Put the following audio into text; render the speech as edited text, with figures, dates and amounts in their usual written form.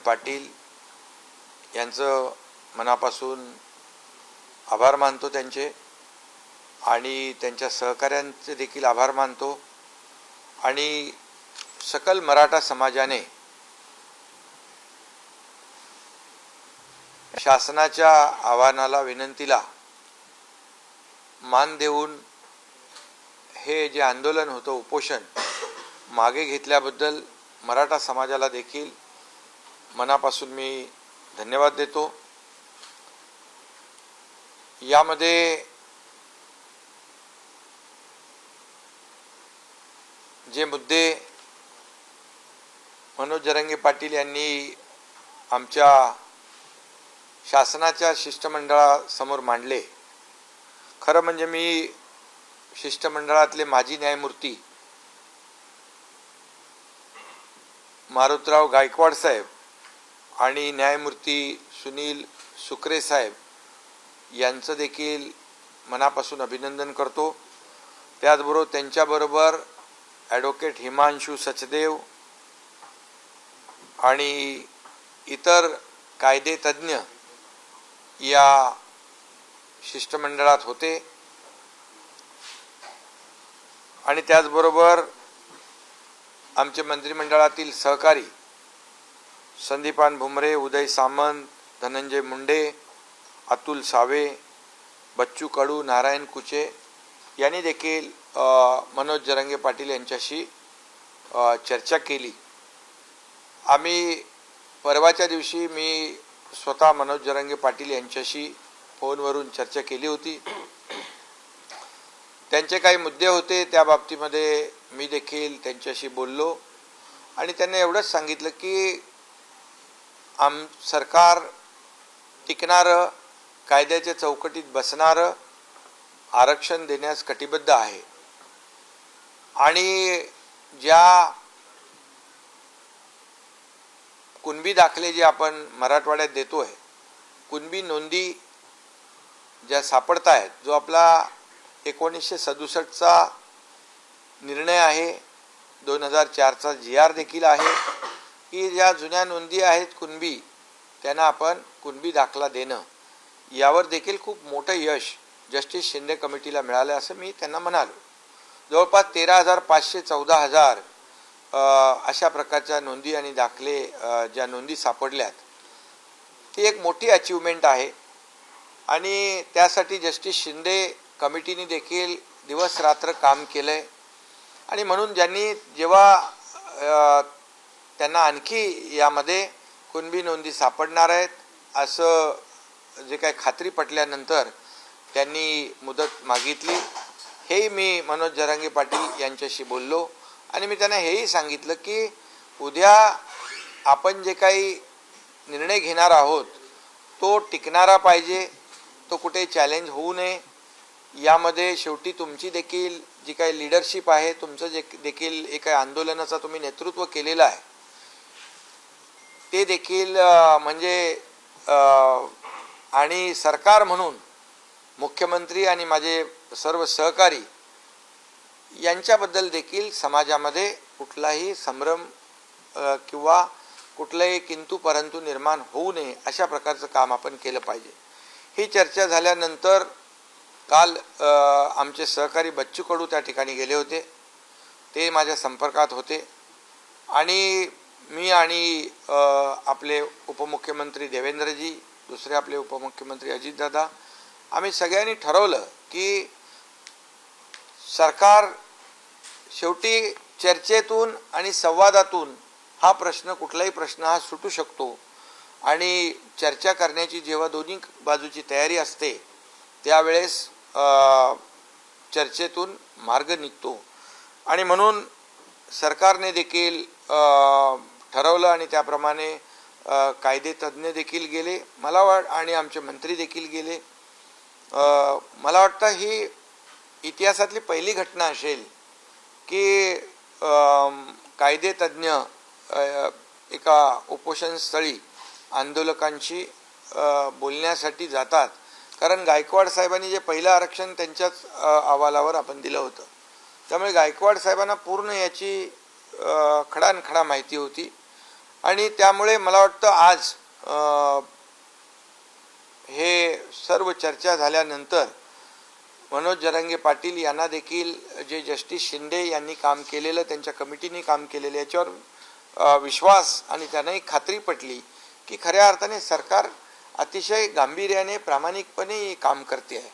पाटील यांचं मनापासून आभार मानतो त्यांचे, आणि त्यांच्या सहकाऱ्यांचे देखील आभार मानतो। आणि सकल मराठा समाजाने शासनाच्या आव्हानाला, विनंतीला मान देऊन हे जे आंदोलन होतं, उपोषण मागे घेतल्याबद्दल मराठा समाजाला देखील मनापासून मी धन्यवाद देतो। यामध्ये जे मुद्दे मनोज जरांगे पाटील यांनी आमच्या शासनाच्या शिष्टमंडळासमोर मांडले, खरं म्हणजे मी शिष्टमंडळातले माजी न्यायमूर्ती मारुतराव गायकवाड साहेब आणि न्यायमूर्ती सुनील सुकरे साहेब यांचं देखील मनापासून अभिनंदन करतो। त्याचबरोबर त्यांच्याबरोबर ॲडव्होकेट हिमांशू सचदेव आणि इतर कायदे तज्ज्ञ या शिष्टमंडळात होते। आणि त्याचबरोबर आमचे मंत्रिमंडळातील सहकारी संदीपान भुमरे, उदय सामंत, धनंजय मुंडे, अतुल सावे, बच्चू कडू, नारायण कुचे यांनी देखील मनोज जरांगे पाटील यांच्याशी चर्चा केली। आम्ही परवाच्या दिवशी मी स्वतः मनोज जरांगे पाटील यांच्याशी फोनवरून चर्चा केली होती। त्यांचे काही मुद्दे होते, त्या बाबतीमध्ये मी देखील त्यांच्याशी बोललो आणि त्यांना एवढंच सांगितलं की सरकार टिकणारं, कायद्याच्या चौकटीत बसणारं आरक्षण देण्यास कटिबद्ध आहे। आणि ज्या कुणबी दाखले जे आपण मराठवाड्यात देतोय, कुणबी नोंदी ज्या सापडत आहेत, जो आपला 1967चा निर्णय आहे, 2004चा GR देखील आहे की ज्या जुन्या नोंदी आहेत कुणबी, त्यांना आपण कुणबी दाखला देणं, यावर देखील खूप मोठं यश जस्टिस शिंदे कमिटीला मिळालं असं मी त्यांना म्हणालो। जवळपास 13,500 14,000 अशा प्रकारच्या नोंदी आणि दाखले ज्या नोंदी सापडल्यात, ती एक मोठी अचीवमेंट आहे। आणि त्यासाठी जस्टिस शिंदे कमिटीने देखील दिवस रात्र काम केलंय। आणि म्हणून ज्यांनी जेव्हा त्यांना आणखी यामध्ये कुणबी नोंदी सापडणार आहेत असं जे काही खात्री पटल्यानंतर त्यांनी मुदत मागितली। हेही मी मनोज जरांगे पाटील यांच्याशी बोललो आणि मी त्यांना हेही सांगितलं की उद्या आपण जे काही निर्णय घेणार आहोत तो टिकणारा पाहिजे, तो कुठे चॅलेंज होऊ नये। यामध्ये शेवटी तुमची देखील जी काही लीडरशिप आहे, तुमचं जे देखील एका आंदोलनाचा तुम्ही नेतृत्व केलेलं आहे, ते देखील म्हणजे आणि सरकार म्हणून मुख्यमंत्री आणि माझे सर्व सहकारी यांच्याबद्दल देखील समाजामध्ये कुठलाही संभ्रम किंवा कुठलाही किंतु परंतु निर्माण होऊ नये अशा प्रकारचं काम आपण केलं पाहिजे। ही चर्चा झाल्यानंतर काल आमचे सहकारी बच्चू कडू त्या ठिकाणी गेले होते, ते माझ्या संपर्कात होते आणि मी आणि आपले उपमुख्यमंत्री देवेंद्रजी, दुसरे आपले उपमुख्यमंत्री अजितदादा, आम्ही सगळ्यांनी ठरवलं की सरकार शेवटी चर्चेतून आणि संवादातून हा प्रश्न, कुठलाही प्रश्न हा सुटू शकतो आणि चर्चा करण्याची जेव्हा दोन्ही बाजूची तयारी असते त्यावेळेस चर्चेतून मार्ग निघतो। आणि म्हणून सरकारने देखील ठरवलं आणि त्याप्रमाणे कायदे तज्ज्ञ देखील गेले, आणि आमचे मंत्री देखील गेले। मला वाटतं ही इतिहासातली पहिली घटना असेल की कायदे तज्ज्ञ एका उपोषणस्थळी आंदोलकांशी बोलण्यासाठी जातात, कारण गायकवाड साहेबांनी जे पहिलं आरक्षण त्यांच्याच अहवालावर आपण दिलं होतं, त्यामुळे गायकवाड साहेबांना पूर्ण याची खडानखडा माहिती होती आणि त्यामुळे मला वाटतं आज हे सर्व चर्चा झाल्यानंतर मनोज जरांगे पाटील यांना देखील जे जस्टिस शिंदे यांनी काम केलेलं, त्यांच्या कमिटीने काम केलेलं, याच्यावर विश्वास आणि त्यांनाही खात्री पटली की खऱ्या अर्थाने सरकार अतिशय गांभीर्याने प्रामाणिकपणे काम करते आहे.